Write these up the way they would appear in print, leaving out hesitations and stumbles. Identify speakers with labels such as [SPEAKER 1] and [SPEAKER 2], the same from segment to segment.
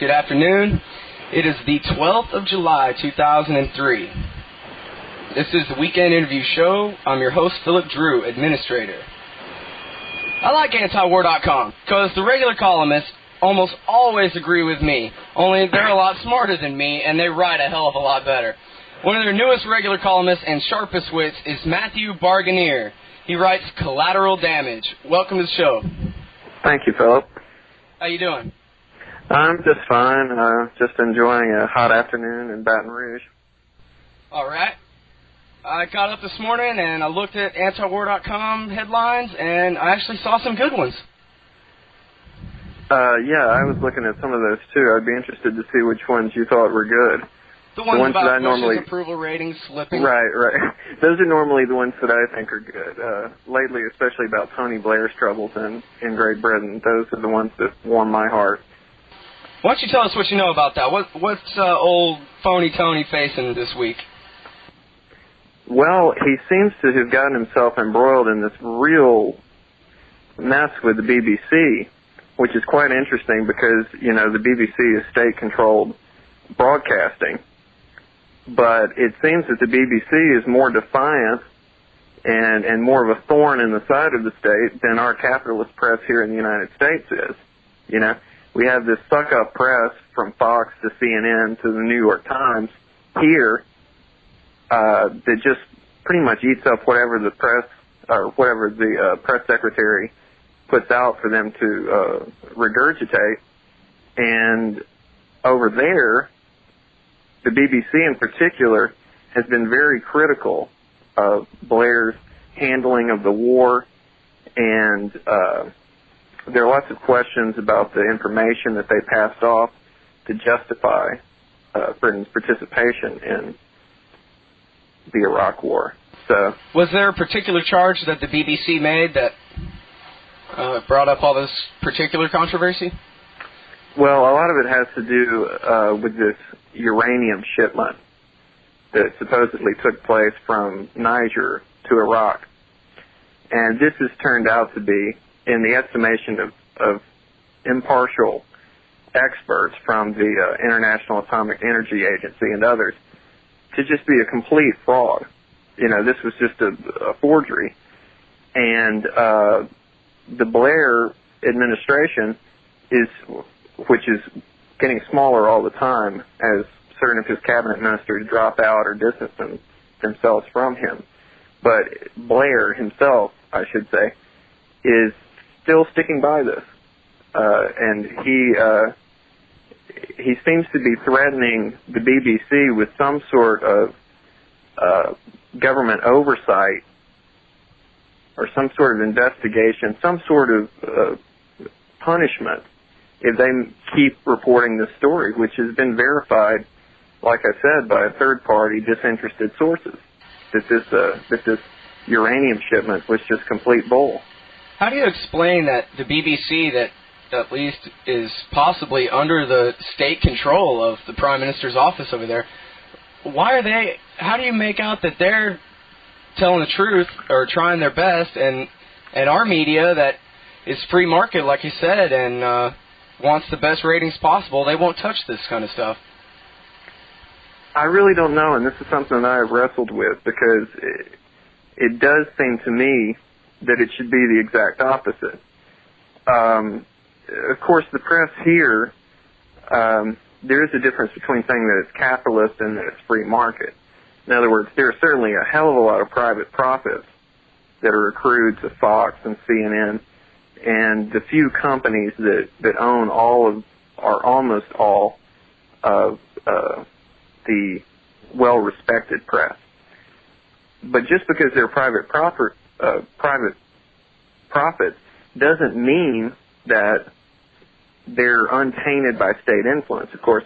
[SPEAKER 1] Good afternoon. It is the 12th of July, 2003. This is the Weekend Interview Show. I'm your host, Philip Drew, administrator. I like antiwar.com because the regular columnists almost always agree with me, only they're a lot smarter than me and they write a hell of a lot better. One of their newest regular columnists and sharpest wits is Matthew Barganier. He writes Collateral Damage. Welcome to the show.
[SPEAKER 2] Thank you, Philip.
[SPEAKER 1] How you doing?
[SPEAKER 2] I'm just fine. Just enjoying a hot afternoon in Baton Rouge.
[SPEAKER 1] All right. I got up this morning and I looked at antiwar.com headlines and I actually saw some good ones.
[SPEAKER 2] Yeah, I was looking at some of those too. I'd be interested to see which ones you thought were good.
[SPEAKER 1] The ones about Bush's approval ratings slipping.
[SPEAKER 2] Right. Those are normally the ones that I think are good. Lately, especially about Tony Blair's troubles in Great Britain, those are the ones that warm my heart.
[SPEAKER 1] Why don't you tell us what you know about that? What's old phony Tony facing this week?
[SPEAKER 2] Well, he seems to have gotten himself embroiled in this real mess with the BBC, which is quite interesting because, you know, the BBC is state-controlled broadcasting. But it seems that the BBC is more defiant and more of a thorn in the side of the state than our capitalist press here in the United States is. You know, we have this suck-up press from Fox to CNN to the New York Times here that just pretty much eats up whatever the press or whatever the press secretary puts out for them to regurgitate. And over there, the BBC in particular has been very critical of Blair's handling of the war, and there are lots of questions about the information that they passed off to justify Britain's participation in the Iraq War. So, was there a particular charge that the BBC made that brought up all this particular controversy? Well, a lot of it has to do with this uranium shipment that supposedly took place from Niger to Iraq. And this has turned out to be, in the estimation of impartial experts from the International Atomic Energy Agency and others, to just be a complete fraud. You know, this was just a forgery. And the Blair administration which is getting smaller all the time as certain of his cabinet ministers drop out or distance themselves from him. But Blair himself, I should say, is still sticking by this. And he seems to be threatening the BBC with some sort of government oversight or some sort of investigation, some sort of punishment if they keep reporting this story, which has been verified, like I said, by third-party disinterested sources, that this uranium shipment was just complete bull. How do you explain that the BBC, that at least is possibly under the state control of the Prime Minister's office over there, how do you make out that they're telling the truth or trying their best, and our media that is free market, like you said, and wants the best ratings possible, they won't touch this kind of stuff? I really don't know, and this is something that I have wrestled with, because it does seem to me that it should be the exact opposite. Of course, the press here, there is a difference between saying that it's capitalist and that it's free market. In other words, there are certainly a hell of a lot of private profits that are accrued to Fox and CNN, and the few companies that own almost all of the well-respected press. But just because they're private profits doesn't mean that they're untainted by state influence. Of course,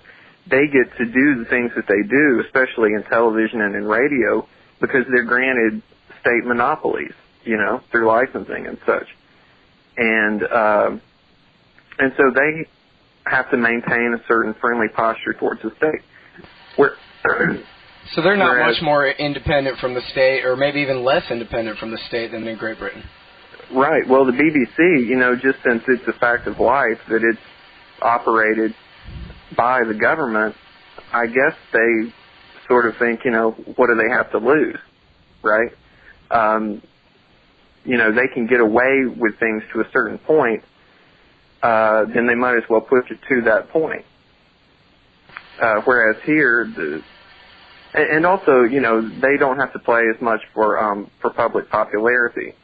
[SPEAKER 2] they get to do the things that they do, especially in television and in radio, because they're granted state monopolies, you know, through licensing and such. And so they have to maintain a certain friendly posture towards the state. So they're not much more independent from the state, or maybe even less independent from the state than in Great Britain. Right. Well, the BBC, you know, just since it's a fact of life that it's operated by the government, I guess they sort of think, what do they have to lose, right? They can get away with things to a certain point, then they might as well push it to that point. Whereas here, and also, they don't have to play as much for public popularity,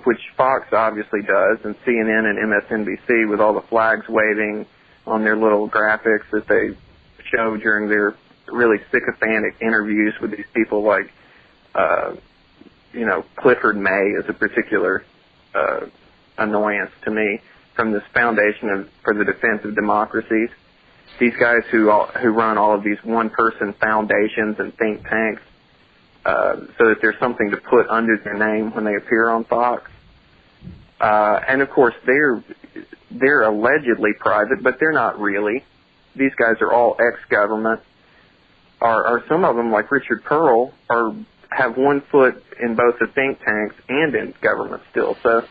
[SPEAKER 2] which Fox obviously does, and CNN and MSNBC with all the flags waving on their little graphics that they show during their really sycophantic interviews with these people like, Clifford May is a particular annoyance to me from this Foundation for the Defense of Democracies. These guys who run all of these one-person foundations and think tanks so that there's something to put under their name when they appear on Fox. And, of course, they're allegedly private, but they're not really. These guys are all ex-government. Or some of them, like Richard Pearl, have one foot in both the think tanks and in government still. So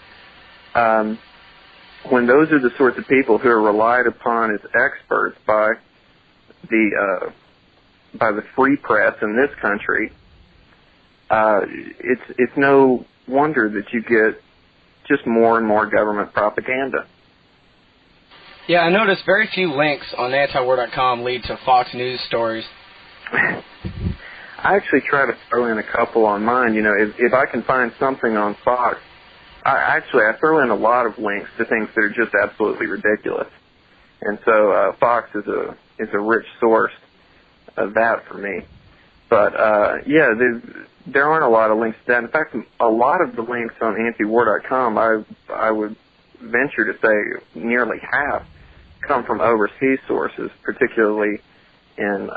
[SPEAKER 2] when those are the sorts of people who are relied upon as experts by the free press in this country, it's no wonder that you get just more and more government propaganda.
[SPEAKER 1] Yeah, I noticed very few links on antiwar.com lead to Fox News stories.
[SPEAKER 2] I actually try to throw in a couple on mine. If I can find something on Fox, I throw in a lot of links to things that are just absolutely ridiculous. And so Fox is a rich source of that for me. But there aren't a lot of links to that. In fact, a lot of the links on antiwar.com, I would venture to say nearly half come from overseas sources, particularly in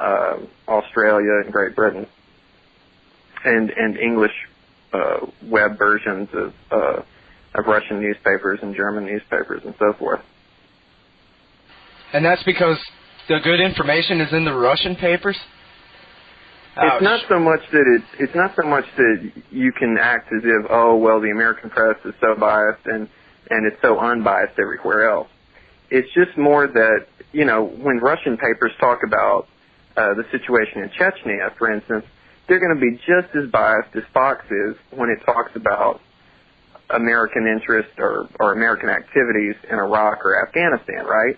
[SPEAKER 2] Australia and Great Britain, and English web versions of Russian newspapers and German newspapers and so forth.
[SPEAKER 1] And that's because the good information is in the Russian papers?
[SPEAKER 2] It's not so much that you can act as if, the American press is so biased and it's so unbiased everywhere else. It's just more that, when Russian papers talk about the situation in Chechnya, for instance, they're going to be just as biased as Fox is when it talks about American interest or American activities in Iraq or Afghanistan, right?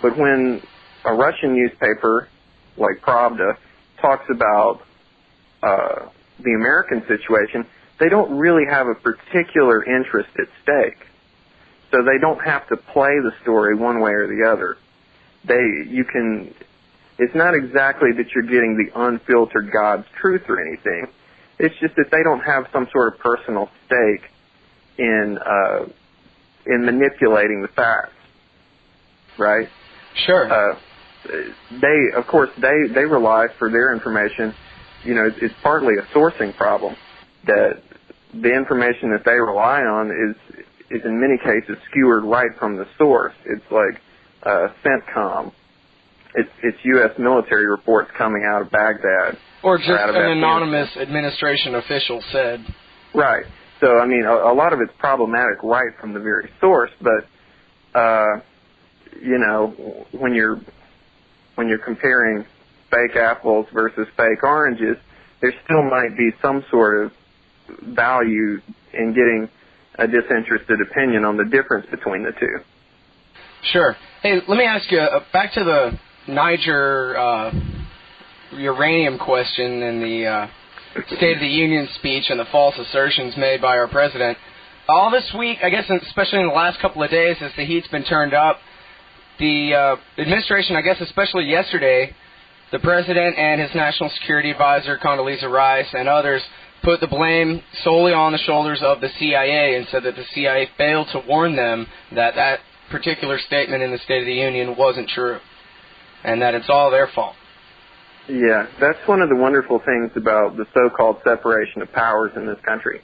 [SPEAKER 2] But when a Russian newspaper like Pravda talks about the American situation, they don't really have a particular interest at stake. So they don't have to play the story one way or the other. It's not exactly that you're getting the unfiltered God's truth or anything. It's just that they don't have some sort of personal stake in manipulating the facts, right?
[SPEAKER 1] Sure.
[SPEAKER 2] They rely for their information. It's partly a sourcing problem that the information that they rely on is in many cases skewered right from the source. It's like CENTCOM. It's U.S. military reports coming out of Baghdad.
[SPEAKER 1] Or just an anonymous administration official said.
[SPEAKER 2] Right. So, a lot of it's problematic right from the very source, but, when you're comparing fake apples versus fake oranges, there still might be some sort of value in getting a disinterested opinion on the difference between the two.
[SPEAKER 1] Sure. Hey, let me ask you, back to the Niger uranium question and the State of the Union speech and the false assertions made by our president. All this week, I guess especially in the last couple of days as the heat's been turned up, the administration, I guess especially yesterday, the president and his national security advisor, Condoleezza Rice, and others put the blame solely on the shoulders of the CIA and said that the CIA failed to warn them that that particular statement in the State of the Union wasn't true and that it's all their fault.
[SPEAKER 2] Yeah, that's one of the wonderful things about the so-called separation of powers in this country.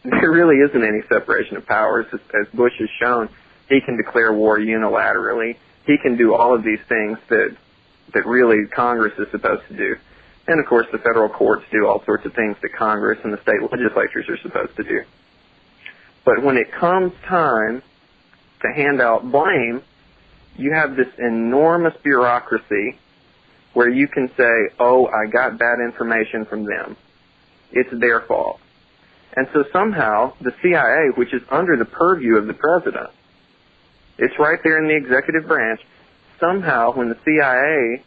[SPEAKER 2] There really isn't any separation of powers. As Bush has shown, he can declare war unilaterally. He can do all of these things that really Congress is supposed to do. And, of course, the federal courts do all sorts of things that Congress and the state legislatures are supposed to do. But when it comes time to hand out blame, you have this enormous bureaucracy where you can say, oh, I got bad information from them. It's their fault. And so somehow the CIA, which is under the purview of the president, it's right there in the executive branch, somehow when the CIA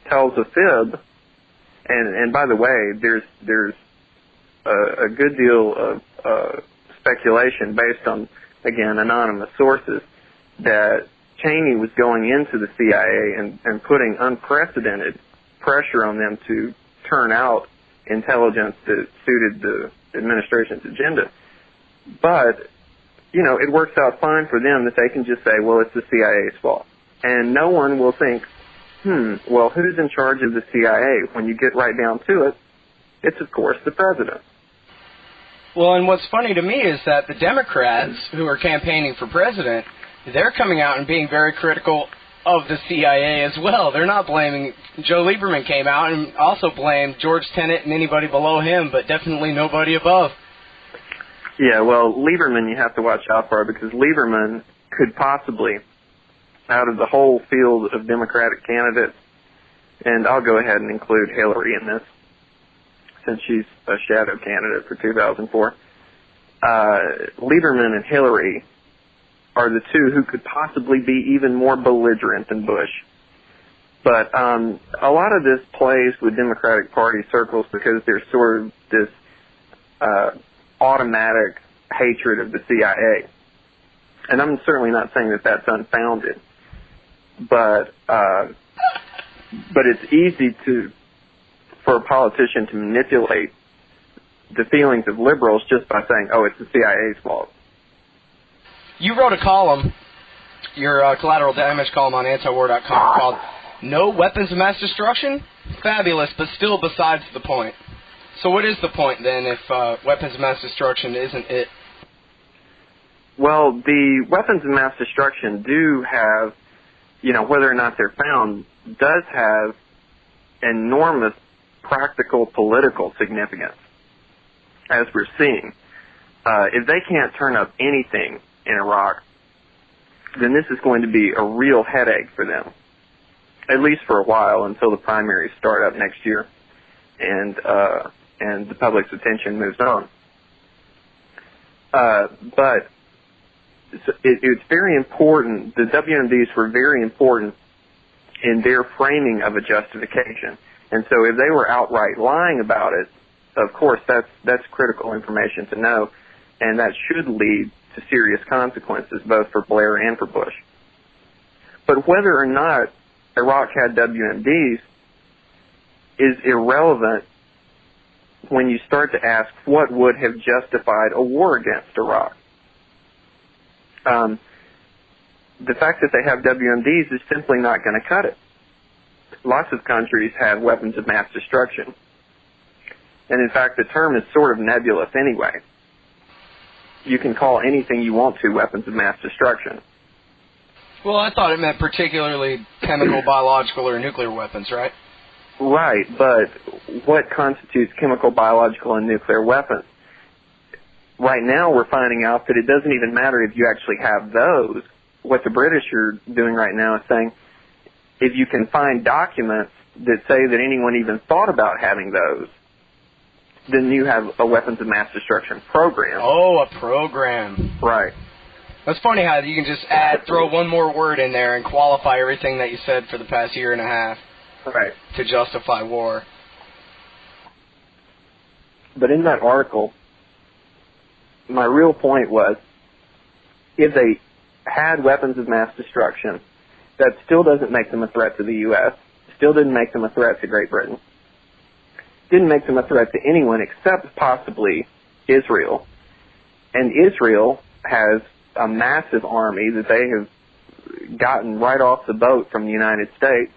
[SPEAKER 2] tells a fib, and by the way, there's a good deal of speculation based on, again, anonymous sources, that Cheney was going into the CIA and putting unprecedented pressure on them to turn out intelligence that suited the administration's agenda. But, you know, it works out fine for them that they can just say, well, it's the CIA's fault. And no one will think, well, who's in charge of the CIA? When you get right down to it, it's, of course, the president.
[SPEAKER 1] Well, and what's funny to me is that the Democrats who are campaigning for president, they're coming out and being very critical of the CIA as well. They're not blaming... Joe Lieberman came out and also blamed George Tenet and anybody below him, but definitely nobody above.
[SPEAKER 2] Yeah, well, Lieberman you have to watch out for, because Lieberman could possibly, out of the whole field of Democratic candidates, and I'll go ahead and include Hillary in this, since she's a shadow candidate for 2004, Lieberman and Hillary are the two who could possibly be even more belligerent than Bush. But a lot of this plays with Democratic Party circles because there's sort of this automatic hatred of the CIA. And I'm certainly not saying that that's unfounded. But it's easy for a politician to manipulate the feelings of liberals just by saying, oh, it's the CIA's fault.
[SPEAKER 1] You wrote a column, your Collateral Damage column on antiwar.com called No Weapons of Mass Destruction? Fabulous, but still besides the point. So what is the point, then, if weapons of mass destruction isn't it?
[SPEAKER 2] Well, the weapons of mass destruction do have, you know, whether or not they're found, does have enormous practical political significance, as we're seeing. If they can't turn up anything in Iraq, then this is going to be a real headache for them, at least for a while, until the primaries start up next year and the public's attention moves on. But it's very important. The WMDs were very important in their framing of a justification. And so if they were outright lying about it, of course, that's critical information to know, and that should lead to serious consequences, both for Blair and for Bush. But whether or not Iraq had WMDs is irrelevant when you start to ask what would have justified a war against Iraq. The fact that they have WMDs is simply not going to cut it. Lots of countries have weapons of mass destruction. And in fact, the term is sort of nebulous anyway. You can call anything you want to weapons of mass destruction.
[SPEAKER 1] Well, I thought it meant particularly chemical, biological, or nuclear weapons, right?
[SPEAKER 2] Right, but what constitutes chemical, biological, and nuclear weapons? Right now we're finding out that it doesn't even matter if you actually have those. What the British are doing right now is saying, if you can find documents that say that anyone even thought about having those, then you have a weapons of mass destruction program.
[SPEAKER 1] Oh, a program.
[SPEAKER 2] Right.
[SPEAKER 1] That's funny how you can just throw one more word in there and qualify everything that you said for the past year and a half.
[SPEAKER 2] Right.
[SPEAKER 1] To justify war.
[SPEAKER 2] But in that article, my real point was, if they had weapons of mass destruction, that still doesn't make them a threat to the U.S., still didn't make them a threat to Great Britain, didn't make them a threat to anyone except possibly Israel. And Israel has a massive army that they have gotten right off the boat from the United States,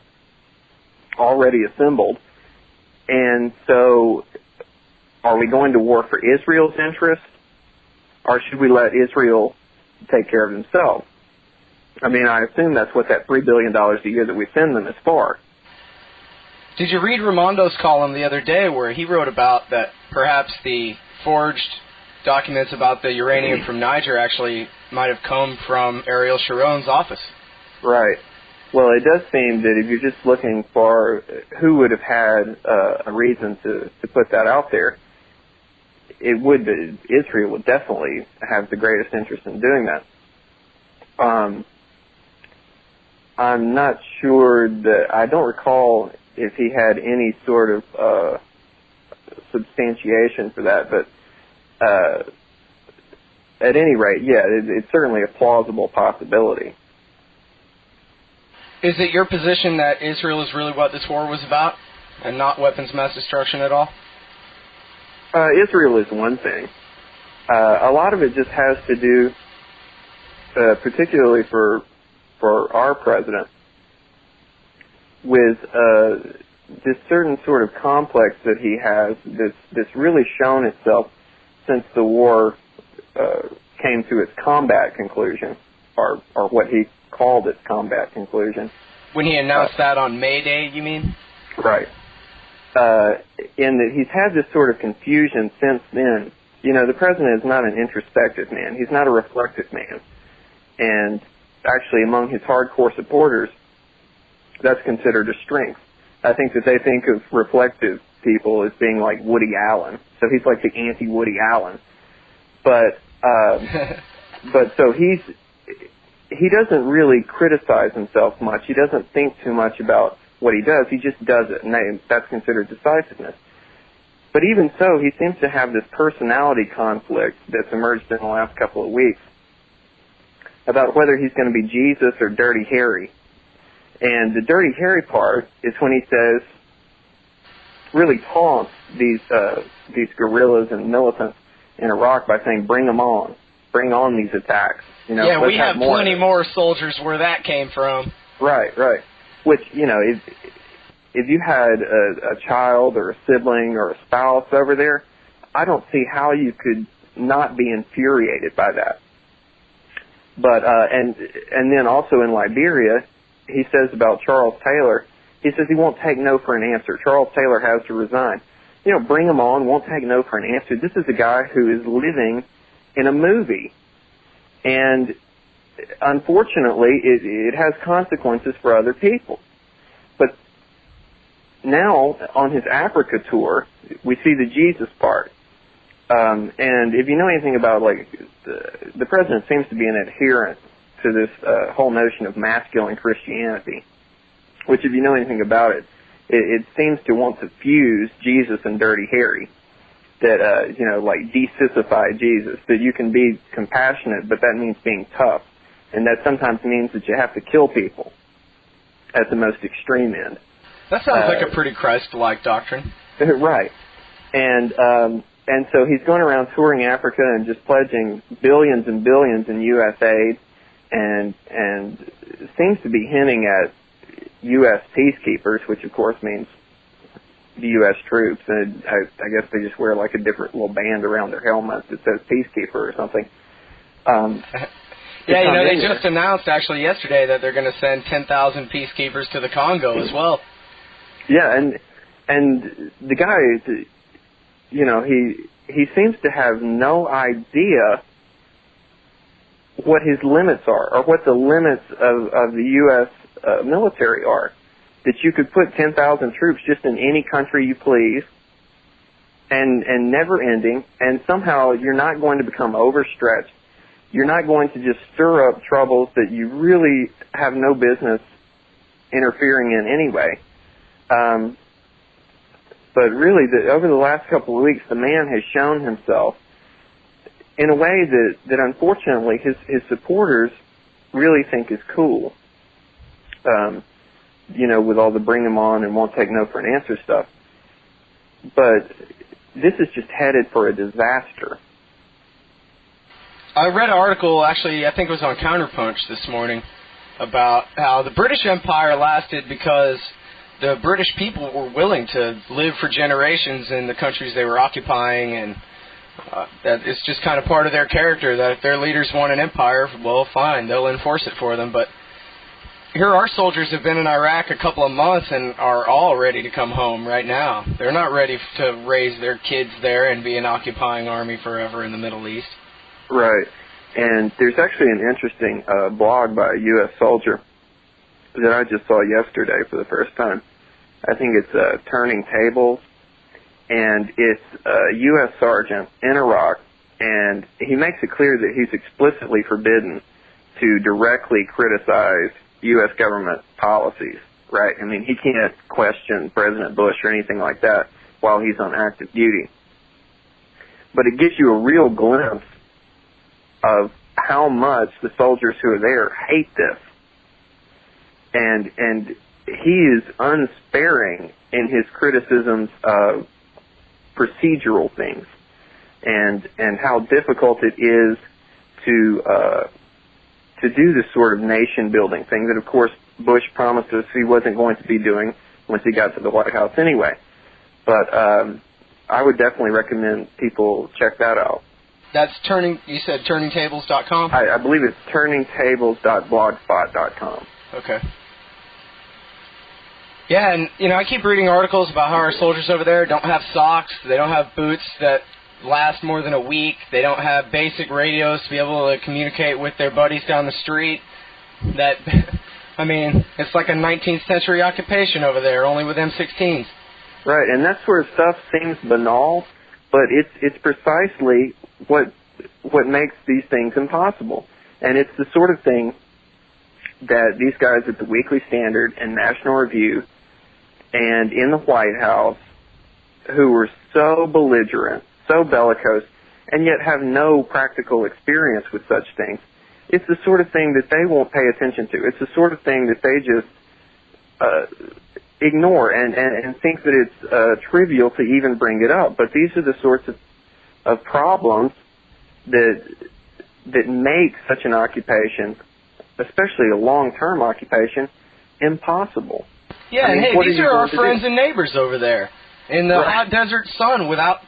[SPEAKER 2] already assembled. And so, are we going to war for Israel's interest, or should we let Israel take care of themselves? I mean, I assume that's what that $3 billion a year that we send them is for.
[SPEAKER 1] Did you read Raimondo's column the other day where he wrote about that perhaps the forged documents about the uranium from Niger actually might have come from Ariel Sharon's office?
[SPEAKER 2] Right. Well, it does seem that if you're just looking for who would have had a reason to put that out there, Israel would definitely have the greatest interest in doing that. I'm not sure I don't recall if he had any sort of substantiation for that, but at any rate, yeah, it's certainly a plausible possibility.
[SPEAKER 1] Is it your position that Israel is really what this war was about, and not weapons of mass destruction at all?
[SPEAKER 2] Israel is one thing. A lot of it just has to do, particularly for our president, with this certain sort of complex that he has that's really shown itself since the war came to its combat conclusion, or what he called its combat conclusion.
[SPEAKER 1] When he announced that on May Day, you mean?
[SPEAKER 2] Right. In that he's had this sort of confusion since then. You know, the president is not an introspective man. He's not a reflective man. And actually, among his hardcore supporters, that's considered a strength. I think that they think of reflective people as being like Woody Allen. So he's like the anti-Woody Allen. But so he doesn't really criticize himself much. He doesn't think too much about what he does. He just does it, and that's considered decisiveness. But even so, he seems to have this personality conflict that's emerged in the last couple of weeks about whether he's going to be Jesus or Dirty Harry. And the Dirty Harry part is when he says, really taunts these guerrillas and militants in Iraq by saying, bring them on. Bring on these attacks. You know,
[SPEAKER 1] yeah, we have plenty more soldiers where that came from.
[SPEAKER 2] Right. Which, you know, if you had a child or a sibling or a spouse over there, I don't see how you could not be infuriated by that. But and then also in Liberia, he says about Charles Taylor, he says he won't take no for an answer. Charles Taylor has to resign. You know, bring him on, won't take no for an answer. This is a guy who is living in a movie. And unfortunately, it has consequences for other people. But now, on his Africa tour, we see the Jesus part. And if you know anything about, like, the president seems to be an adherent to this whole notion of masculine Christianity, which, if you know anything about it, it seems to want to fuse Jesus and Dirty Harry. That, you know, like de-sissify Jesus, that you can be compassionate, but that means being tough. And that sometimes means that you have to kill people at the most extreme end.
[SPEAKER 1] That sounds like a pretty Christ-like doctrine.
[SPEAKER 2] Right. And so he's going around touring Africa and just pledging billions and billions in U.S. aid and seems to be hinting at U.S. peacekeepers, which of course means the U.S. troops, and I guess they just wear like a different little band around their helmets that says peacekeeper or something.
[SPEAKER 1] Yeah, you know, they just announced actually yesterday that they're going to send 10,000 peacekeepers to the Congo as well. Yeah,
[SPEAKER 2] and the guy, you know, he seems to have no idea what his limits are, or what the limits of the U.S. Military are. That you could put 10,000 troops just in any country you please, and never ending, and somehow you're not going to become overstretched. You're not going to just stir up troubles that you really have no business interfering in anyway. But really, over the last couple of weeks, the man has shown himself in a way that unfortunately his supporters really think is cool. You know, with all the bring them on and won't take no for an answer stuff. But this is just headed for a disaster.
[SPEAKER 1] I read an article, actually, I think it was on Counterpunch this morning, about how the British Empire lasted because the British people were willing to live for generations in the countries they were occupying, and that it's just kind of part of their character, that if their leaders want an empire, well, fine, they'll enforce it for them. But here our soldiers have been in Iraq a couple of months and are all ready to come home right now. They're not ready to raise their kids there and be an occupying army forever in the Middle East.
[SPEAKER 2] Right. And there's actually an interesting blog by a U.S. soldier that I just saw yesterday for the first time. I think it's Turning Tables, and it's a U.S. sergeant in Iraq, and he makes it clear that he's explicitly forbidden to directly criticize U.S. government policies, right? I mean, he can't question President Bush or anything like that while he's on active duty. But it gives you a real glimpse of how much the soldiers who are there hate this. And he is unsparing in his criticisms of procedural things and how difficult it is to do this sort of nation-building thing that, of course, Bush promised us he wasn't going to be doing once he got to the White House anyway. But I would definitely recommend people check that out.
[SPEAKER 1] That's you said turningtables.com?
[SPEAKER 2] I believe it's turningtables.blogspot.com.
[SPEAKER 1] Okay. Yeah, and, I keep reading articles about how our soldiers over there don't have socks, they don't have boots that last more than a week, they don't have basic radios to be able to communicate with their buddies down the street. That, it's like a 19th century occupation over there, only with M16s.
[SPEAKER 2] Right, and that sort of stuff seems banal, but it's precisely what makes these things impossible. And it's the sort of thing that these guys at the Weekly Standard and National Review and in the White House, who were so belligerent, so bellicose, and yet have no practical experience with such things, it's the sort of thing that they won't pay attention to. It's the sort of thing that they just ignore and think that it's trivial to even bring it up. But these are the sorts of problems that make such an occupation, especially a long-term occupation, impossible.
[SPEAKER 1] Yeah, and hey, these are our friends and neighbors over there in the hot desert sun without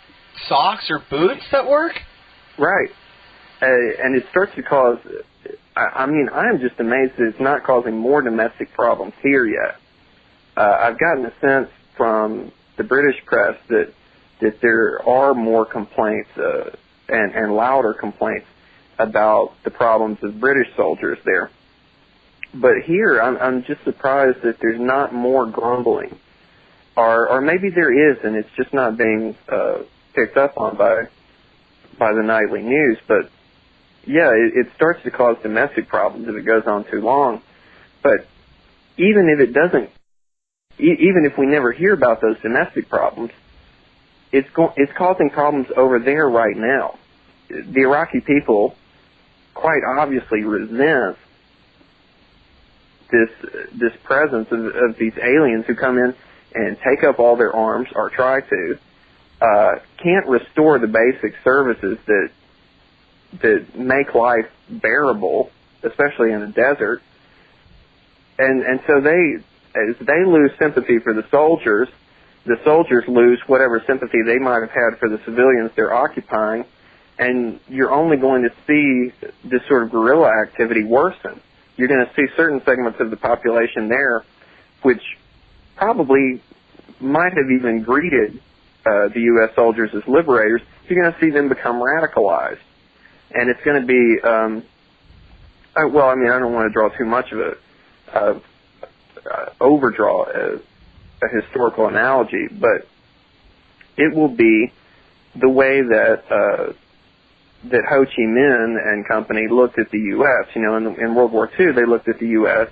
[SPEAKER 1] socks or boots that work.
[SPEAKER 2] Right. And it starts to cause, I am just amazed that it's not causing more domestic problems here yet. I've gotten a sense from the British press that there are more complaints and louder complaints about the problems of British soldiers there. But here, I'm just surprised that there's not more grumbling. Or maybe there is, and it's just not being picked up on by the nightly news. But, yeah, it starts to cause domestic problems if it goes on too long. But even if it doesn't, even if we never hear about those domestic problems, it's causing problems over there right now. The Iraqi people quite obviously resent this presence of these aliens who come in and take up all their arms, or try to, can't restore the basic services that make life bearable, especially in a desert. And so as they lose sympathy for the soldiers lose whatever sympathy they might have had for the civilians they're occupying, and you're only going to see this sort of guerrilla activity worsen. You're going to see certain segments of the population there which probably might have even greeted the U.S. soldiers as liberators. You're going to see them become radicalized. And it's going to be, I don't want to draw too much of overdraw a historical analogy, but it will be the way that Ho Chi Minh and company looked at the U.S. In World War II, they looked at the U.S.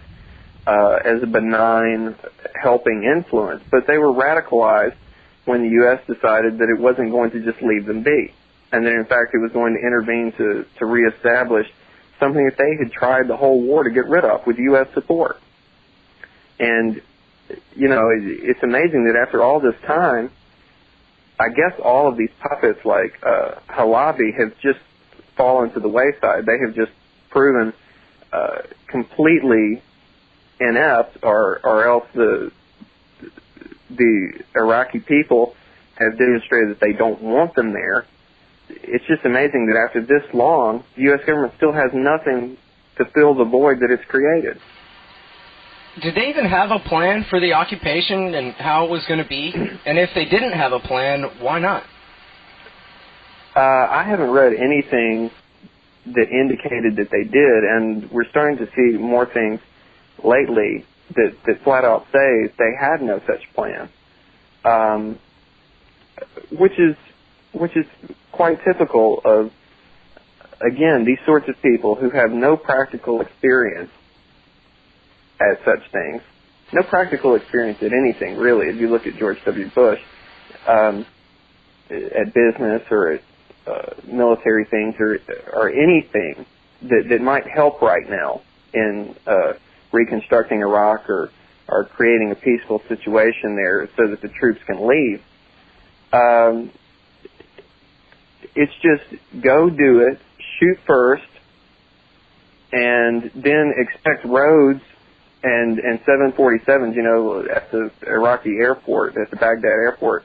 [SPEAKER 2] As a benign, helping influence, but they were radicalized when the U.S. decided that it wasn't going to just leave them be, and that in fact it was going to intervene to reestablish something that they had tried the whole war to get rid of with U.S. support. And it's amazing that after all this time, I guess all of these puppets like Halabi have just fallen to the wayside. They have just proven completely inept, or else the Iraqi people have demonstrated that they don't want them there. It's just amazing that after this long, the U.S. government still has nothing to fill the void that it's created.
[SPEAKER 1] Did they even have a plan for the occupation and how it was going to be? And if they didn't have a plan, why not?
[SPEAKER 2] I haven't read anything that indicated that they did, and we're starting to see more things lately that flat out say they had no such plan, which is quite typical of, again, these sorts of people who have no practical experience at such things, no practical experience at anything, really. If you look at George W. Bush, at business or at military things or anything that might help right now in reconstructing Iraq or creating a peaceful situation there so that the troops can leave. It's just go do it, shoot first, and then expect roads and 747s, at the Iraqi airport, at the Baghdad airport.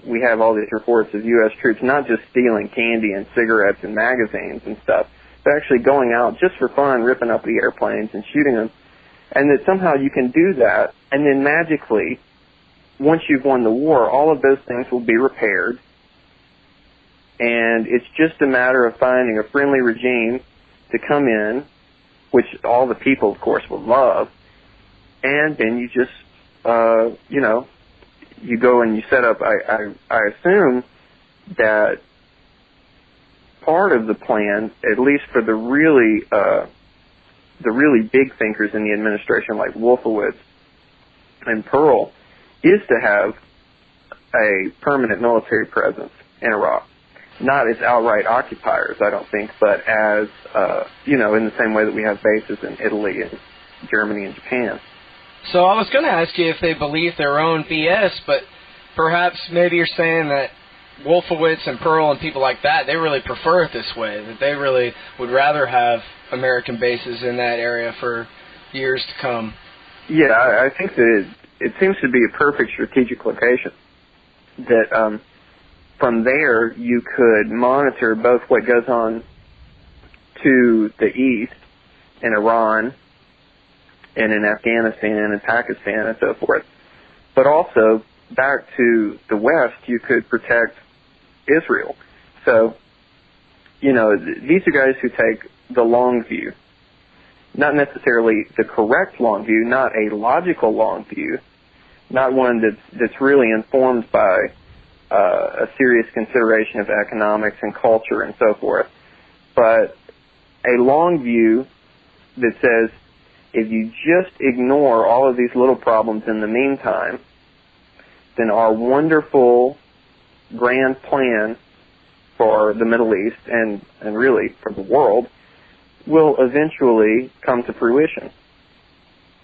[SPEAKER 2] We have all these reports of U.S. troops not just stealing candy and cigarettes and magazines and stuff, but actually going out just for fun, ripping up the airplanes and shooting them. And that somehow you can do that, and then magically, once you've won the war, all of those things will be repaired. And it's just a matter of finding a friendly regime to come in, which all the people, of course, will love. And then you just, you go and you set up, I assume that part of the plan, at least for the really big thinkers in the administration like Wolfowitz and Pearl, is to have a permanent military presence in Iraq. Not as outright occupiers, I don't think, but as, in the same way that we have bases in Italy and Germany and Japan.
[SPEAKER 1] So I was going to ask you if they believe their own BS, but perhaps maybe you're saying that Wolfowitz and Pearl and people like that, they really prefer it this way, that they really would rather have American bases in that area for years to come.
[SPEAKER 2] Yeah, I think that it seems to be a perfect strategic location. That from there you could monitor both what goes on to the east in Iran and in Afghanistan and Pakistan and so forth, but also back to the west you could protect Israel. So, these are guys who take the long view, not necessarily the correct long view, not a logical long view, not one that's really informed by a serious consideration of economics and culture and so forth, but a long view that says if you just ignore all of these little problems in the meantime, then our wonderful grand plan for the Middle East and really for the world will eventually come to fruition.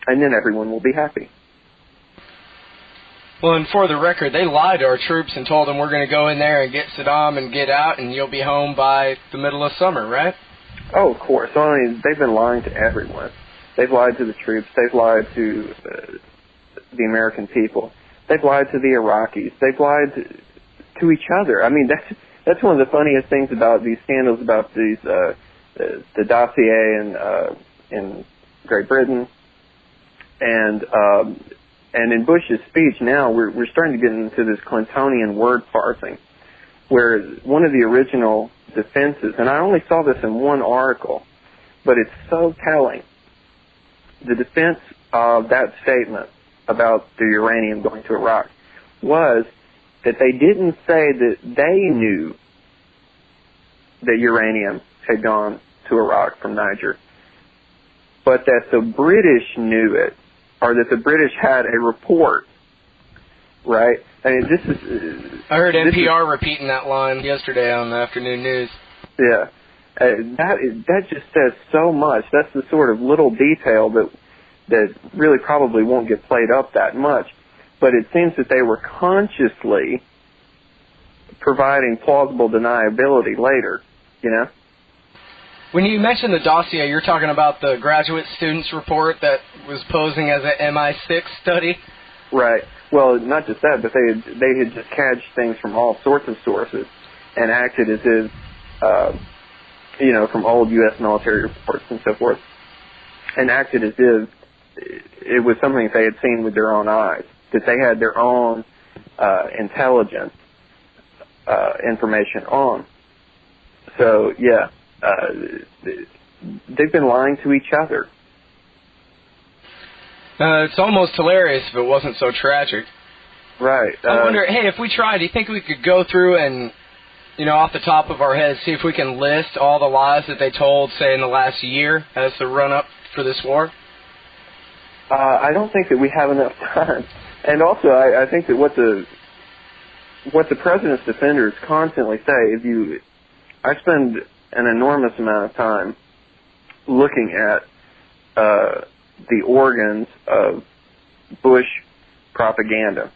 [SPEAKER 2] And then everyone will be happy.
[SPEAKER 1] Well, and for the record, they lied to our troops and told them we're going to go in there and get Saddam and get out and you'll be home by the middle of summer, right?
[SPEAKER 2] Oh, of course. I mean, they've been lying to everyone. They've lied to the troops. They've lied to the American people. They've lied to the Iraqis. They've lied to each other. I mean, that's one of the funniest things about these scandals, about these the dossier in Great Britain, and in Bush's speech. Now we're starting to get into this Clintonian word parsing, where one of the original defenses, and I only saw this in one article, but it's so telling. The defense of that statement about the uranium going to Iraq was that they didn't say that they knew that uranium had gone to Iraq from Niger, but that the British knew it, or that the British had a report, right? I mean, this is...
[SPEAKER 1] I heard NPR repeating that line yesterday on the afternoon news.
[SPEAKER 2] Yeah. That just says so much. That's the sort of little detail that really probably won't get played up that much. But it seems that they were consciously providing plausible deniability later,
[SPEAKER 1] When you mentioned the dossier, you're talking about the graduate students report that was posing as an MI6 study?
[SPEAKER 2] Right. Well, not just that, but they had just catched things from all sorts of sources and acted as if, from old U.S. military reports and so forth, and acted as if it was something that they had seen with their own eyes, that they had their own intelligence information on. So, yeah, they've been lying to each other.
[SPEAKER 1] It's almost hilarious if it wasn't so tragic.
[SPEAKER 2] Right.
[SPEAKER 1] I wonder, hey, if we tried, do you think we could go through and, off the top of our heads, see if we can list all the lies that they told, say, in the last year as the run-up for this war?
[SPEAKER 2] I don't think that we have enough time. And also, I think that what the president's defenders constantly say, I spend an enormous amount of time looking at the organs of Bush propaganda.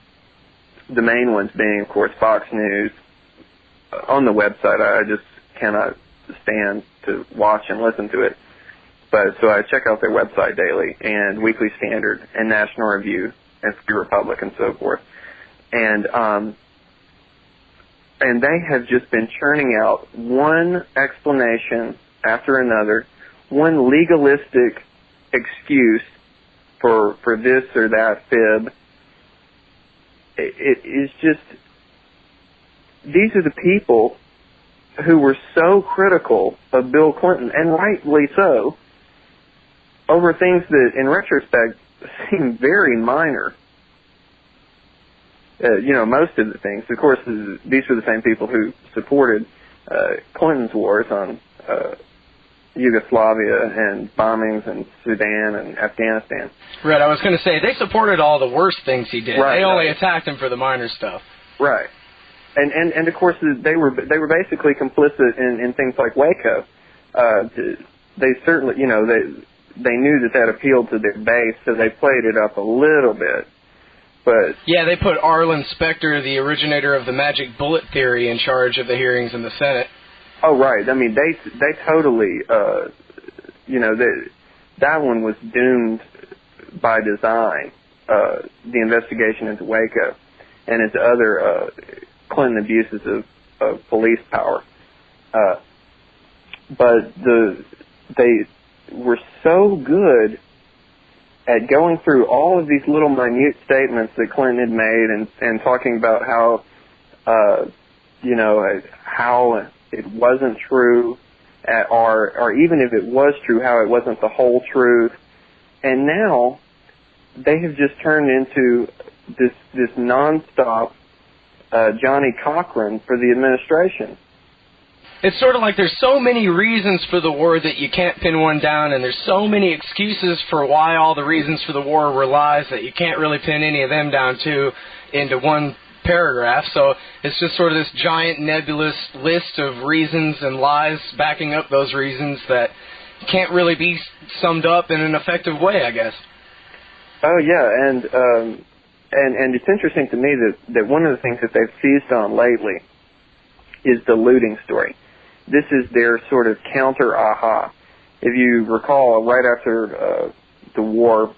[SPEAKER 2] The main ones being, of course, Fox News. On the website, I just cannot stand to watch and listen to it. But so I check out their website daily, and Weekly Standard, and National Review, and Free Republic, and so forth. And they have just been churning out one explanation after another, one legalistic excuse for this or that fib. It is just, these are the people who were so critical of Bill Clinton, and rightly so, over things that, in retrospect, seem very minor. Most of the things. Of course, these were the same people who supported Clinton's wars on Yugoslavia and bombings in Sudan and Afghanistan.
[SPEAKER 1] Right, I was going to say, they supported all the worst things he did.
[SPEAKER 2] Right,
[SPEAKER 1] they only attacked him for the minor stuff.
[SPEAKER 2] Right. And of course, they were basically complicit in things like Waco. They certainly, they knew that appealed to their base, so they played it up a little bit. But
[SPEAKER 1] yeah, they put Arlen Specter, the originator of the magic bullet theory, in charge of the hearings in the Senate.
[SPEAKER 2] Oh, right. I mean, they totally, that one was doomed by design, the investigation into Waco and into other Clinton abuses of police power. But they were so good at going through all of these little minute statements that Clinton had made and talking about how, how it wasn't true, or even if it was true, how it wasn't the whole truth. And now they have just turned into this nonstop Johnny Cochran for the administration.
[SPEAKER 1] It's sort of like there's so many reasons for the war that you can't pin one down, and there's so many excuses for why all the reasons for the war were lies that you can't really pin any of them down into one paragraph. So it's just sort of this giant nebulous list of reasons and lies backing up those reasons that can't really be summed up in an effective way, I guess.
[SPEAKER 2] Oh yeah, and it's interesting to me that one of the things that they've seized on lately is the looting story. This is their sort of counter-aha. If you recall, right after the war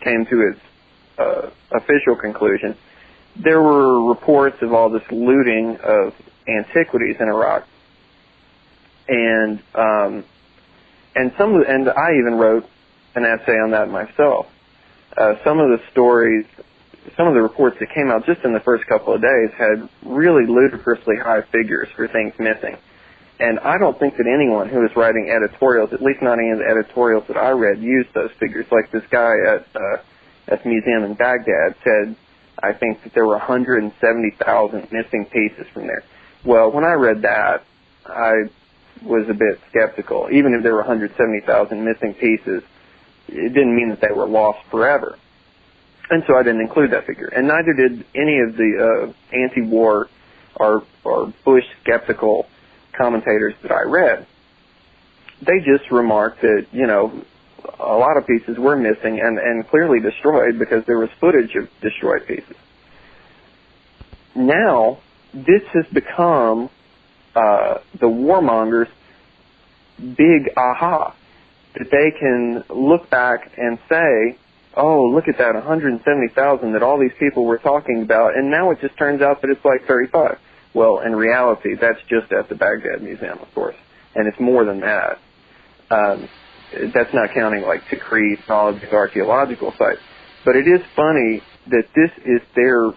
[SPEAKER 2] came to its official conclusion, there were reports of all this looting of antiquities in Iraq, and I even wrote an essay on that myself. Some of the stories, some of the reports that came out just in the first couple of days had really ludicrously high figures for things missing. And I don't think that anyone who was writing editorials, at least not any of the editorials that I read, used those figures. Like this guy at the museum in Baghdad said, I think that there were 170,000 missing pieces from there. Well, when I read that, I was a bit skeptical. Even if there were 170,000 missing pieces, it didn't mean that they were lost forever. And so I didn't include that figure. And neither did any of the anti-war or Bush skeptical commentators that I read. They just remarked that, a lot of pieces were missing and clearly destroyed because there was footage of destroyed pieces. Now, this has become the warmongers' big aha, that they can look back and say, oh, look at that, 170,000 that all these people were talking about, and now it just turns out that it's like 35. Well, in reality, that's just at the Baghdad Museum, of course, and it's more than that. That's not counting like Tikrit and all of these archaeological sites. But it is funny that this is their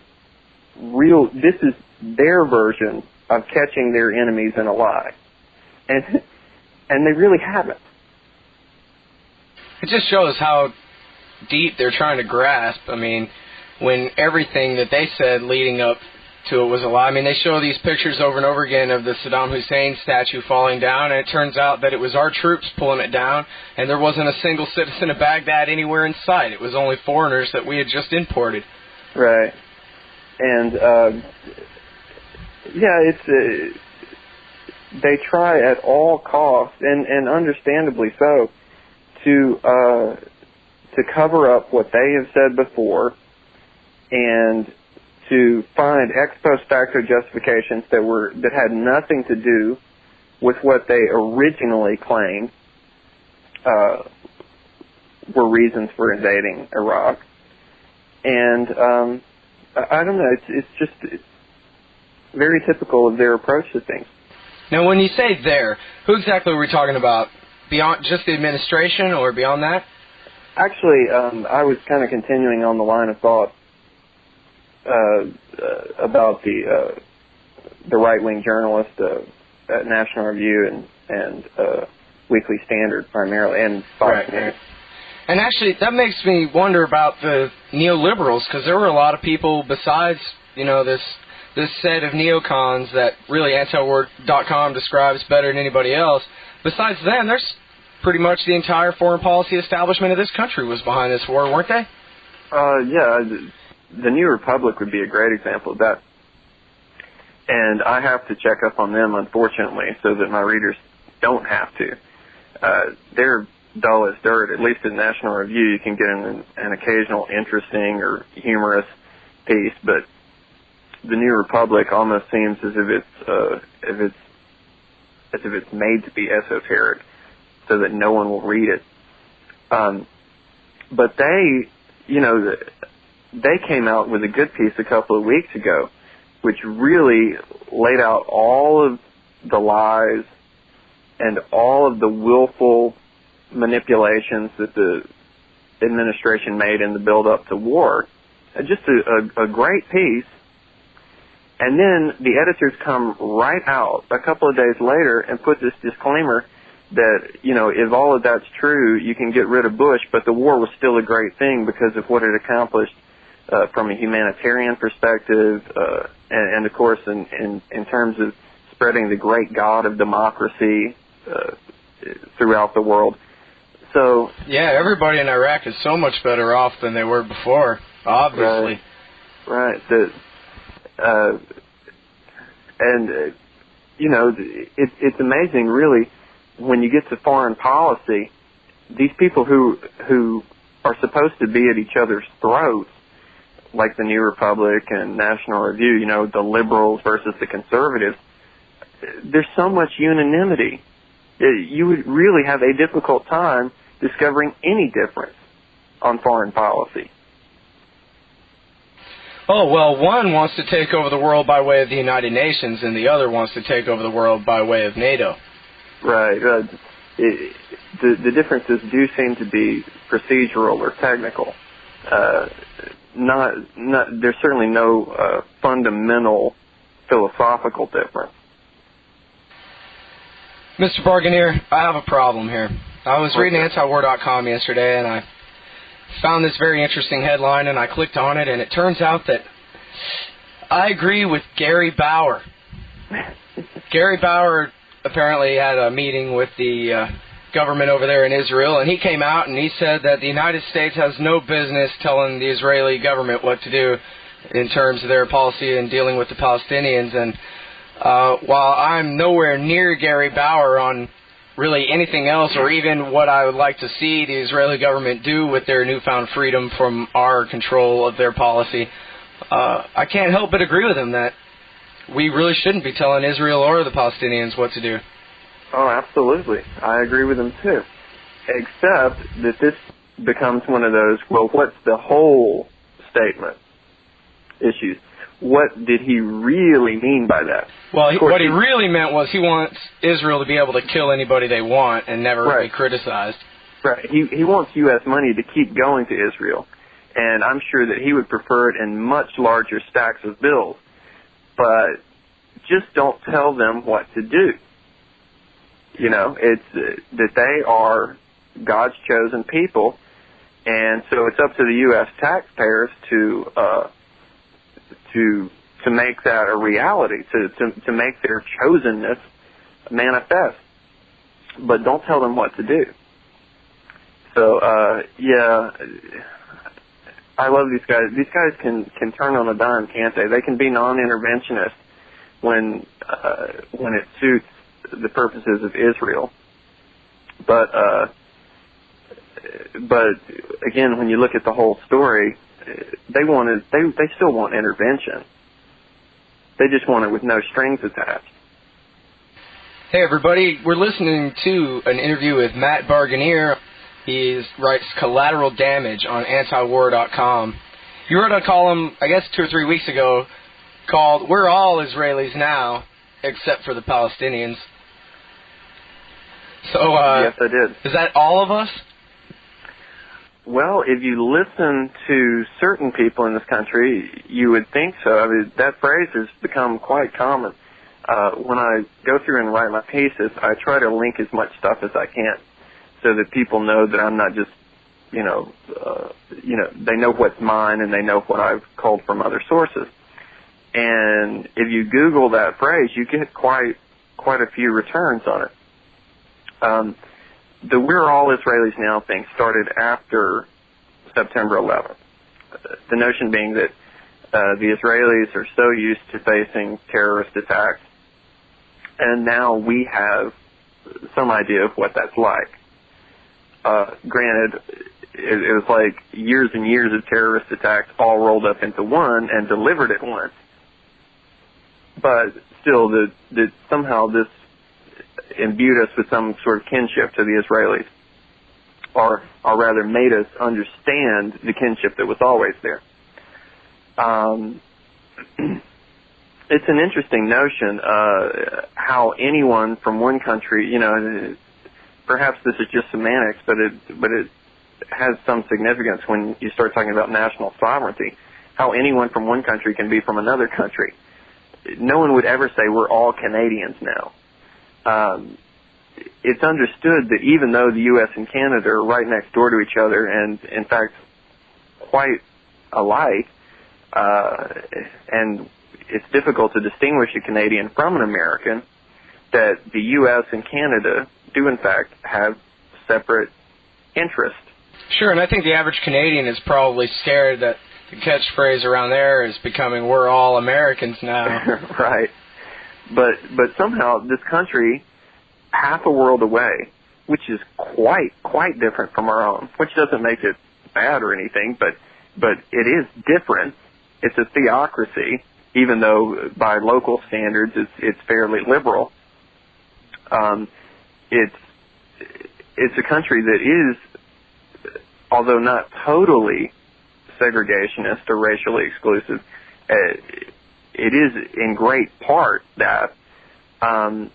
[SPEAKER 2] version of catching their enemies in a lie. And they really haven't.
[SPEAKER 1] It just shows how deep they're trying to grasp. I mean, when everything that they said leading up to it was a lie. I mean, they show these pictures over and over again of the Saddam Hussein statue falling down, and it turns out that it was our troops pulling it down, and there wasn't a single citizen of Baghdad anywhere in sight. It was only foreigners that we had just imported.
[SPEAKER 2] Right. And, it's... they try at all costs, and understandably so, to cover up what they have said before, and to find ex post facto justifications that had nothing to do with what they originally claimed were reasons for invading Iraq. And I don't know, it's just very typical of their approach to things.
[SPEAKER 1] Now, when you say there, who exactly are we talking about? Beyond just the administration or beyond that?
[SPEAKER 2] Actually, I was kind of continuing on the line of thought about the right-wing journalist at National Review and Weekly Standard primarily, and Fox News.
[SPEAKER 1] Right. And actually, that makes me wonder about the neoliberals, because there were a lot of people besides, this set of neocons that really antiwar.com describes better than anybody else. Besides them, there's pretty much the entire foreign policy establishment of this country was behind this war, weren't they?
[SPEAKER 2] The New Republic would be a great example of that. And I have to check up on them, unfortunately, so that my readers don't have to. They're dull as dirt. At least in National Review, you can get an occasional interesting or humorous piece, but the New Republic almost seems as if it's made to be esoteric, so that no one will read it. But they came out with a good piece a couple of weeks ago, which really laid out all of the lies and all of the willful manipulations that the administration made in the build-up to war. Just a great piece. And then the editors come right out a couple of days later and put this disclaimer that, if all of that's true, you can get rid of Bush, but the war was still a great thing because of what it accomplished from a humanitarian perspective, and of course in terms of spreading the great God of democracy throughout the world. So
[SPEAKER 1] yeah, everybody in Iraq is so much better off than they were before, obviously.
[SPEAKER 2] Right. It's amazing, really, when you get to foreign policy, these people who are supposed to be at each other's throats, like the New Republic and National Review, the liberals versus the conservatives, there's so much unanimity. You would really have a difficult time discovering any difference on foreign policy.
[SPEAKER 1] Oh, well, one wants to take over the world by way of the United Nations, and the other wants to take over the world by way of NATO.
[SPEAKER 2] Right. The differences do seem to be procedural or technical. There's certainly no fundamental philosophical difference.
[SPEAKER 1] Mr. Barganier, I have a problem here. I was reading antiwar.com yesterday, and I found this very interesting headline, and I clicked on it, and it turns out that I agree with Gary Bauer. Gary Bauer apparently had a meeting with the government over there in Israel, and he came out and he said that the United States has no business telling the Israeli government what to do in terms of their policy in dealing with the Palestinians. And while I'm nowhere near Gary Bauer on really anything else, or even what I would like to see the Israeli government do with their newfound freedom from our control of their policy, I can't help but agree with him that we really shouldn't be telling Israel or the Palestinians what to do.
[SPEAKER 2] Oh, absolutely. I agree with him, too. Except that this becomes one of those, well, what's the whole statement issues? What did he really mean by that?
[SPEAKER 1] Well, what he really meant was he wants Israel to be able to kill anybody they want and never be criticized.
[SPEAKER 2] Right. He wants U.S. money to keep going to Israel, and I'm sure that he would prefer it in much larger stacks of bills. But just don't tell them what to do. It's that they are God's chosen people, And so it's up to the U.S. taxpayers to make that a reality, to make their chosenness manifest. But don't tell them what to do. So, yeah, I love these guys. These guys can turn on a dime, can't they? They can be non-interventionist when it suits the purposes of Israel. But again, when you look at the whole story, they still want intervention. They just want it with no strings attached.
[SPEAKER 1] Hey everybody, we're listening to an interview with Matt Barganier. He writes Collateral Damage on antiwar.com. You wrote a column, I guess 2 or 3 weeks ago, called "We're All Israelis Now, Except for the Palestinians." So,
[SPEAKER 2] yes, I did.
[SPEAKER 1] Is that all of us?
[SPEAKER 2] Well, if you listen to certain people in this country, you would think so. I mean, that phrase has become quite common. When I go through and write my pieces, I try to link as much stuff as I can so that people know that I'm not just, they know what's mine and they know what I've culled from other sources. And if you Google that phrase, you get quite a few returns on it. The "We're All Israelis Now" thing started after September 11th. The notion being that the Israelis are so used to facing terrorist attacks, and now we have some idea of what that's like. Granted, it was like years and years of terrorist attacks all rolled up into one and delivered at once. But still, that somehow this imbued us with some sort of kinship to the Israelis, or rather made us understand the kinship that was always there. It's an interesting notion how anyone from one country, perhaps this is just semantics, but it has some significance when you start talking about national sovereignty, how anyone from one country can be from another country. No one would ever say we're all Canadians now. It's understood that even though the U.S. and Canada are right next door to each other and, in fact, quite alike, and it's difficult to distinguish a Canadian from an American, that the U.S. and Canada do, in fact, have separate interests.
[SPEAKER 1] Sure, and I think the average Canadian is probably scared that the catchphrase around there is becoming "We're all Americans now."
[SPEAKER 2] Right. But somehow this country, half a world away, which is quite different from our own, which doesn't make it bad or anything, but it is different. It's a theocracy, even though by local standards it's fairly liberal. It's a country that is, although not totally segregationist or racially exclusive, it is in great part that, and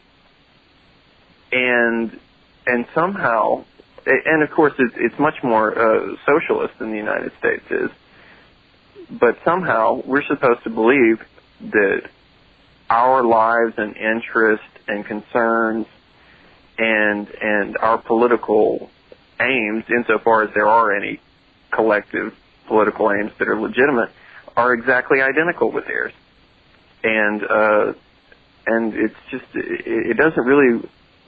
[SPEAKER 2] somehow, and of course it's much more socialist than the United States is, but somehow we're supposed to believe that our lives and interests and concerns and our political aims, insofar as there are any collective political aims that are legitimate, are exactly identical with theirs. And it's just, it doesn't really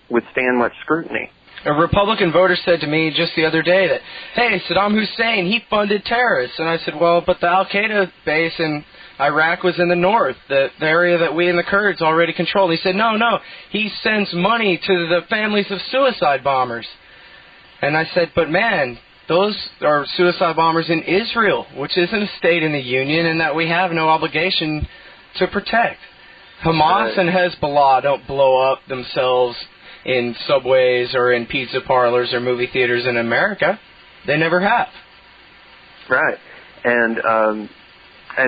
[SPEAKER 2] withstand much scrutiny.
[SPEAKER 1] A Republican voter said to me just the other day that, hey, Saddam Hussein, he funded terrorists. And I said, well, but the Al-Qaeda base in Iraq was in the north, the area that we and the Kurds already control. He said, no, he sends money to the families of suicide bombers. And I said, but man, those are suicide bombers in Israel, which isn't a state in the Union, and that we have no obligation to protect. Hamas and Hezbollah don't blow up themselves in subways or in pizza parlors or movie theaters in America. They never have.
[SPEAKER 2] Right. And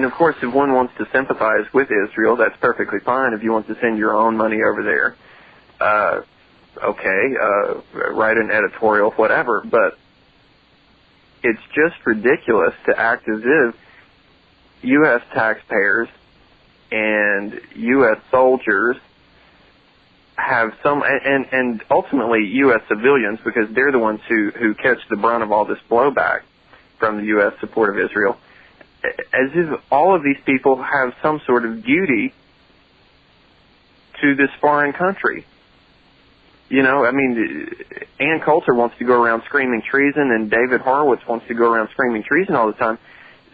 [SPEAKER 2] of course, if one wants to sympathize with Israel, that's perfectly fine. If you want to send your own money over there, write an editorial, whatever. But it's just ridiculous to act as if U.S. taxpayers and U.S. soldiers have some, and ultimately U.S. civilians, because they're the ones who catch the brunt of all this blowback, from the U.S. support of Israel, as if all of these people have some sort of duty to this foreign country. You know, I mean, Ann Coulter wants to go around screaming treason, and David Horowitz wants to go around screaming treason all the time.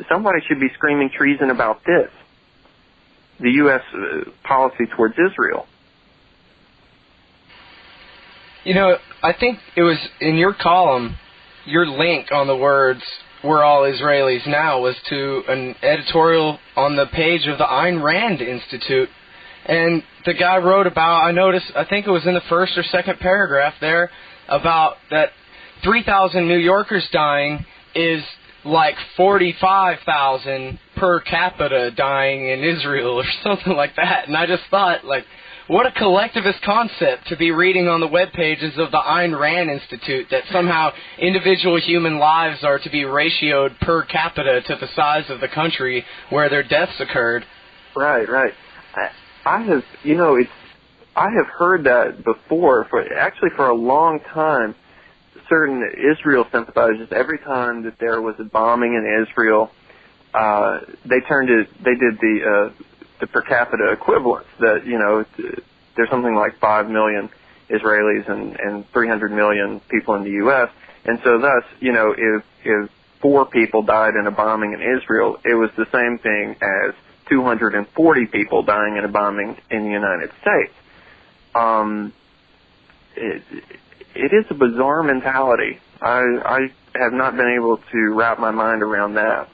[SPEAKER 2] Somebody should be screaming treason about this, the U.S. policy towards Israel.
[SPEAKER 1] You know, I think it was in your column, your link on the words, "We're all Israelis now," was to an editorial on the page of the Ayn Rand Institute. And the guy wrote about, I think it was in the first or second paragraph there, about that 3,000 New Yorkers dying is like 45,000 per capita dying in Israel or something like that. And I just thought, like, what a collectivist concept to be reading on the web pages of the Ayn Rand Institute, that somehow individual human lives are to be ratioed per capita to the size of the country where their deaths occurred.
[SPEAKER 2] Right. I have heard that before, for a long time. Certain Israel sympathizers, every time that there was a bombing in Israel, they did the per capita equivalence, that, you know, there's something like 5 million Israelis and 300 million people in the U.S., and so thus, you know, if 4 people died in a bombing in Israel, it was the same thing as 240 people dying in a bombing in the United States. It is a bizarre mentality. I have not been able to wrap my mind around that.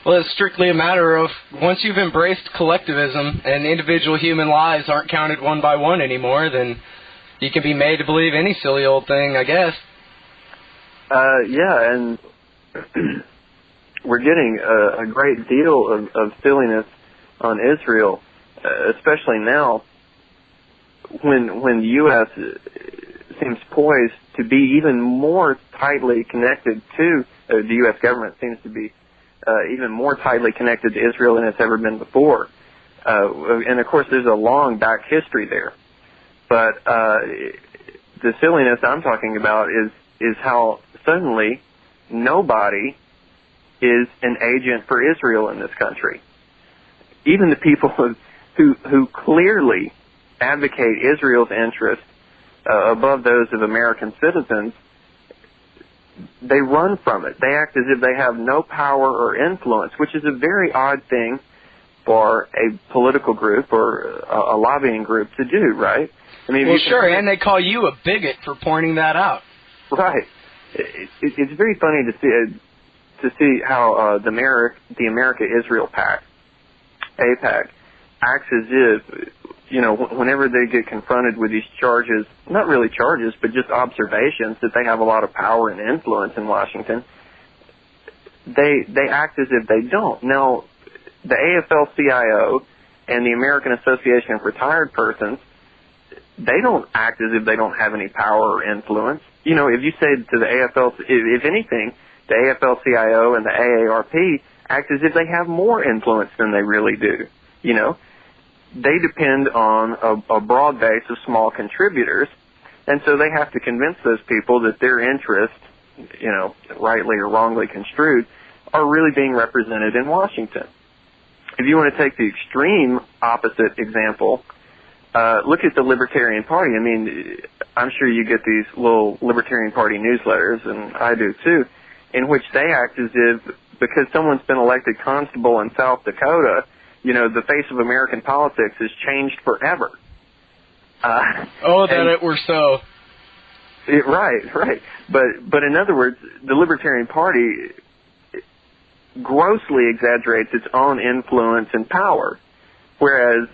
[SPEAKER 1] Well, it's strictly a matter of, once you've embraced collectivism and individual human lives aren't counted one by one anymore, then you can be made to believe any silly old thing, I guess.
[SPEAKER 2] Yeah, and we're getting a great deal of silliness on Israel, especially now when the U.S. seems poised to be even more tightly connected to, the U.S. government seems to be even more tightly connected to Israel than it's ever been before. And, of course, there's a long back history there. But the silliness I'm talking about is how suddenly nobody is an agent for Israel in this country. Even the people who clearly advocate Israel's interests above those of American citizens, they run from it. They act as if they have no power or influence, which is a very odd thing for a political group or a lobbying group to do, right? I mean,
[SPEAKER 1] well, sure, and they call you a bigot for pointing that out.
[SPEAKER 2] Right. It's very funny to see how the America-Israel Pact, AIPAC, acts as if, you know, whenever they get confronted with these charges, not really charges, but just observations that they have a lot of power and influence in Washington, they act as if they don't. Now, the AFL-CIO and the American Association of Retired Persons, they don't act as if they don't have any power or influence. You know, if you say to the AFL, if anything, the AFL-CIO and the AARP act as if they have more influence than they really do, you know. They depend on a broad base of small contributors, and so they have to convince those people that their interests, you know, rightly or wrongly construed, are really being represented in Washington. If you want to take the extreme opposite example, look at the Libertarian Party. I mean, I'm sure you get these little Libertarian Party newsletters, and I do too, in which they act as if, because someone's been elected constable in South Dakota, you know, the face of American politics has changed forever.
[SPEAKER 1] It were so.
[SPEAKER 2] Right. But in other words, the Libertarian Party grossly exaggerates its own influence and power, whereas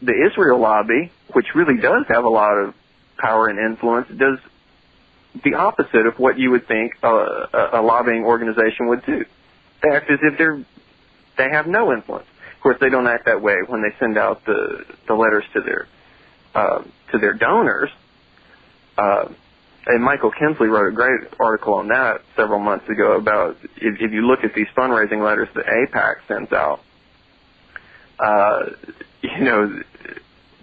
[SPEAKER 2] the Israel lobby, which really does have a lot of power and influence, does the opposite of what you would think a lobbying organization would do. They act as if they have no influence. Of course, they don't act that way when they send out the letters to their donors. And Michael Kinsley wrote a great article on that several months ago about if you look at these fundraising letters that AIPAC sends out, you know,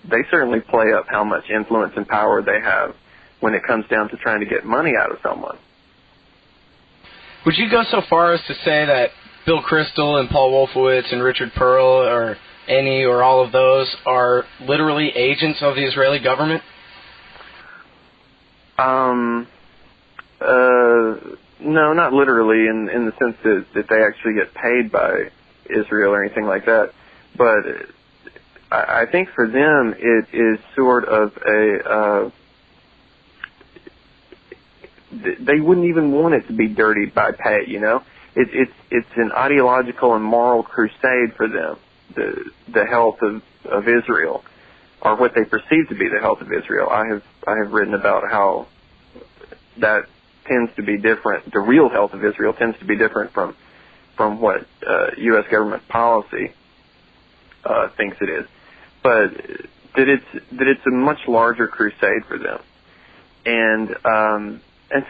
[SPEAKER 2] they certainly play up how much influence and power they have when it comes down to trying to get money out of someone.
[SPEAKER 1] Would you go so far as to say that Bill Kristol and Paul Wolfowitz and Richard Pearl or any or all of those are literally agents of the Israeli government?
[SPEAKER 2] No, not literally in the sense that they actually get paid by Israel or anything like that. But I think for them it is sort of they wouldn't even want it to be dirtied by pay, you know? It's an ideological and moral crusade for them, the health of Israel, or what they perceive to be the health of Israel. I have written about how that tends to be different. The real health of Israel tends to be different from what U.S. government policy thinks it is, but that it's a much larger crusade for them, and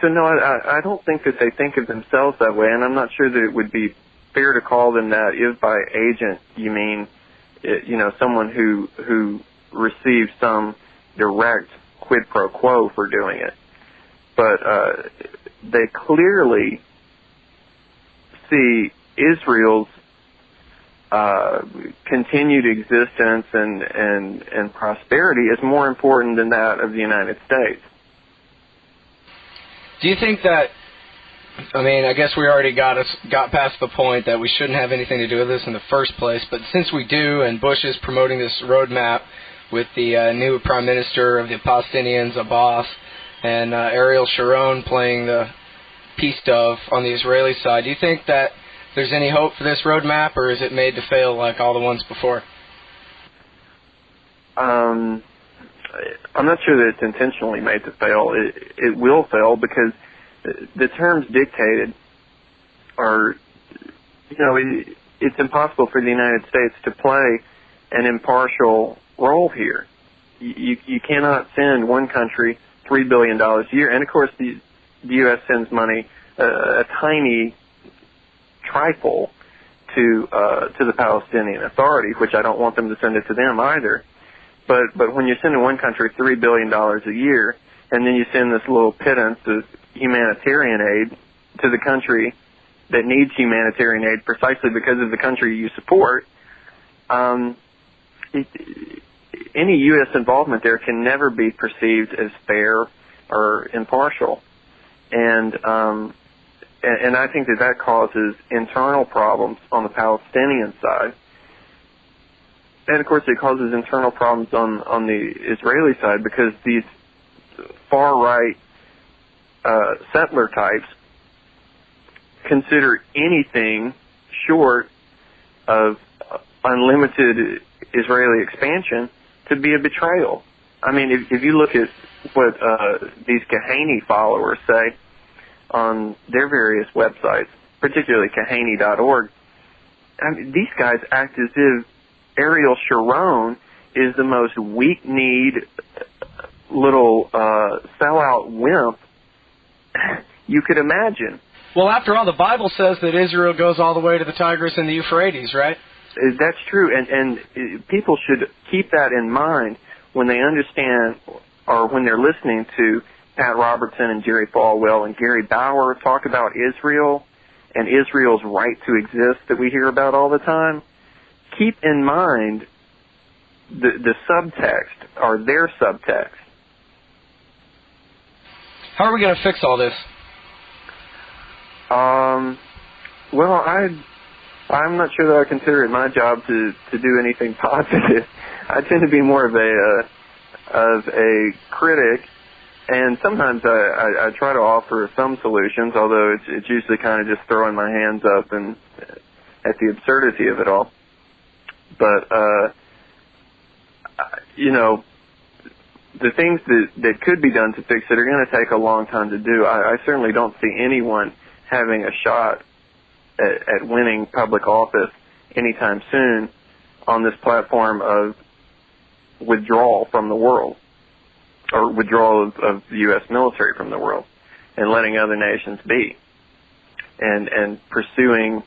[SPEAKER 2] so no, I don't think that they think of themselves that way, and I'm not sure that it would be fair to call them that. If by agent you mean, you know, someone who receives some direct quid pro quo for doing it, but they clearly see Israel's continued existence and prosperity as more important than that of the United States.
[SPEAKER 1] Do you think that, I mean, I guess we already got past the point that we shouldn't have anything to do with this in the first place, but since we do, and Bush is promoting this roadmap with the new Prime Minister of the Palestinians, Abbas, and Ariel Sharon playing the peace dove on the Israeli side, do you think that there's any hope for this roadmap, or is it made to fail like all the ones before? I'm not sure that it's intentionally made to fail. It will fail because the terms dictated are, you know, it's impossible for the United States to play an impartial role here. You cannot send one country $3 billion a year, and of course the U.S. sends money, a tiny trifle to the Palestinian Authority, which I don't want them to send it to them either. But when you're sending one country $3 billion a year, and then you send this little pittance of humanitarian aid to the country that needs humanitarian aid precisely because of the country you support, any U.S. involvement there can never be perceived as fair or impartial. And I think that causes internal problems on the Palestinian side. And, of course, it causes internal problems on the Israeli side because these far-right settler types consider anything short of unlimited Israeli expansion to be a betrayal. I mean, if you look at what these Kahane followers say on their various websites, particularly Kahane.org, I mean, these guys act as if Ariel Sharon is the most weak-kneed little sellout wimp you could imagine. Well, after all, the Bible says that Israel goes all the way to the Tigris and the Euphrates, right?
[SPEAKER 2] That's true, and people should keep that in mind when they understand or when they're listening to Pat Robertson and Jerry Falwell and Gary Bauer talk about Israel and Israel's right to exist that we hear about all the time. Keep in mind the subtext or their subtext.
[SPEAKER 1] How are we going to fix all this?
[SPEAKER 2] Well, I'm not sure that I consider it my job to do anything positive. I tend to be more of a critic, and sometimes I try to offer some solutions, although it's usually kind of just throwing my hands up and at the absurdity of it all. But you know, the things that could be done to fix it are going to take a long time to do. I certainly don't see anyone having a shot at winning public office anytime soon on this platform of withdrawal from the world, or withdrawal of the U.S. military from the world, and letting other nations be, and pursuing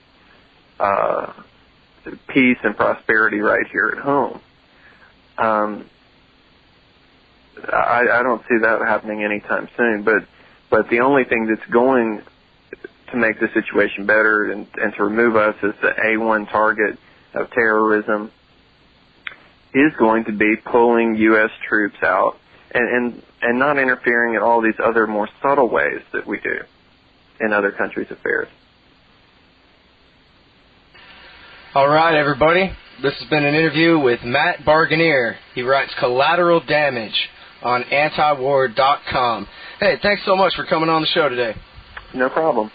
[SPEAKER 2] peace and prosperity right here at home. I don't see that happening anytime soon, but the only thing that's going to make the situation better and to remove us as the A1 target of terrorism is going to be pulling U.S. troops out and not interfering in all these other more subtle ways that we do in other countries' affairs.
[SPEAKER 1] All right, everybody. This has been an interview with Matt Barganier. He writes Collateral Damage on antiwar.com. Hey, thanks so much for coming on the show today.
[SPEAKER 2] No problem.